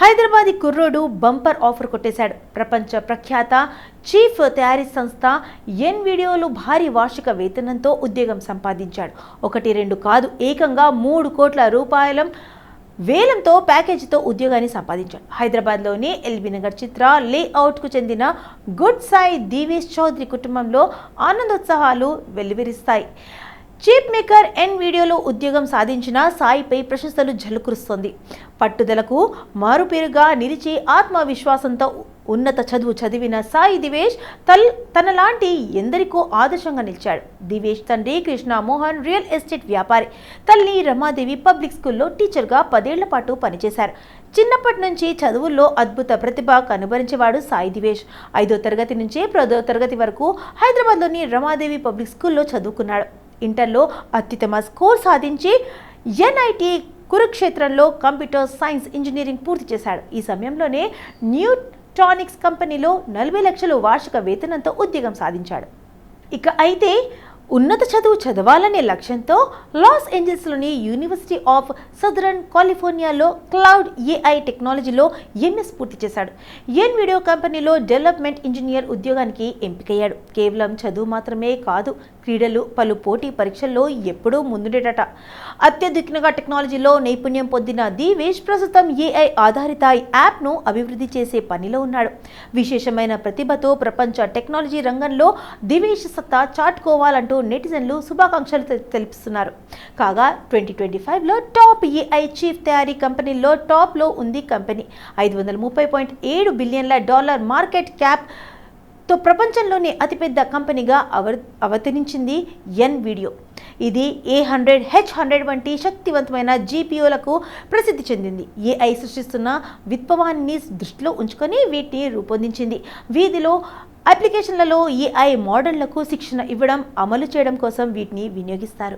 హైదరాబాదీ కుర్రోడు bumper offer కొట్టేశాడు. ప్రపంచ ప్రఖ్యాత చీఫ్ తయారీ సంస్థ ఎన్విడియోలో భారీ వార్షిక వేతనంతో ఉద్యోగం సంపాదించాడు. 1-2 కాదు, ఏకంగా 3 కోట్ల రూపాయల వేలంతో ప్యాకేజీతో ఉద్యోగాన్ని సంపాదించాడు. హైదరాబాద్లోని ఎల్బీ నగర్ చిత్ర లేఅవుట్కు చెందిన గుడ్ సాయి దివేష్ చౌదరి కుటుంబంలో ఆనందోత్సాహాలు వెల్లివిరుస్తాయి. చీప్ మేకర్ ఎన్విడియోలో ఉద్యోగం సాధించిన సాయిపై ప్రశంసలు జల్లుకురుస్తోంది. పట్టుదలకు మారుపేరుగా నిలిచి ఆత్మవిశ్వాసంతో ఉన్నత చదువు చదివిన సాయి దివేష్ తనలాంటి ఎందరికో ఆదర్శంగా నిలిచాడు. దివేష్ తండ్రి కృష్ణ మోహన్ రియల్ ఎస్టేట్ వ్యాపారి, తల్లి రమాదేవి పబ్లిక్ స్కూల్లో టీచర్గా 10 ఏళ్ల పాటు పనిచేశారు. చిన్నప్పటి నుంచి చదువుల్లో అద్భుత ప్రతిభ కనబరించేవాడు సాయి దివేష్. 5వ తరగతి నుంచి 10వ తరగతి వరకు హైదరాబాద్లోని రమాదేవి పబ్లిక్ స్కూల్లో చదువుకున్నాడు. ఇంటర్లో అత్యుత్తమ స్కోర్ సాధించి ఎన్ఐటి కురుక్షేత్రంలో కంప్యూటర్ సైన్స్ ఇంజనీరింగ్ పూర్తి చేశాడు. ఈ సమయంలోనే న్యూటానిక్స్ కంపెనీలో 40 లక్షల వార్షిక వేతనంతో ఉద్యోగం సాధించాడు. అయితే ఉన్నత చదువు చదవాలనే లక్ష్యంతో లాస్ ఏంజల్స్లోని యూనివర్సిటీ ఆఫ్ సదరన్ కాలిఫోర్నియాలో క్లౌడ్ ఏఐ టెక్నాలజీలో ఎంఎస్ పూర్తి చేశాడు. ఎన్విడియో కంపెనీలో డెవలప్మెంట్ ఇంజనీర్ ఉద్యోగానికి ఎంపికయ్యాడు. కేవలం చదువు మాత్రమే కాదు, క్రీడలు, పలు పోటీ పరీక్షల్లో ఎప్పుడూ ముందుండేటట. అత్యధికంగా టెక్నాలజీలో నైపుణ్యం పొందిన దివేష్ ప్రస్తుతం ఏఐ ఆధారిత యాప్ను అభివృద్ధి చేసే పనిలో ఉన్నాడు. విశేషమైన ప్రతిభతో ప్రపంచ టెక్నాలజీ రంగంలో దివేష్ సత్తా చాటుకోవాలంటూ నెటిజన్లు శుభాకాంక్షలు తెలుపుతున్నారు. కాగా 2025లో టాప్ ఏఐ చీఫ్ తయారీ కంపెనీల్లో టాప్లో ఉంది కంపెనీ. $530.7 బిలియన్ల మార్కెట్ క్యాప్ తో ప్రపంచంలోనే అతిపెద్ద కంపెనీగా అవతరించింది ఎన్విడియో. ఇది A100, H100 వంటి శక్తివంతమైన జీపీయూలకు ప్రసిద్ధి చెందింది. ఏఐ సృష్టిస్తున్న విప్లవాన్ని దృష్టిలో ఉంచుకొని వీటిని రూపొందించింది. వీధిలో అప్లికేషన్లలో ఏఐ మోడళ్లకు శిక్షణ ఇవ్వడం, అమలు చేయడం కోసం వీటిని వినియోగిస్తారు.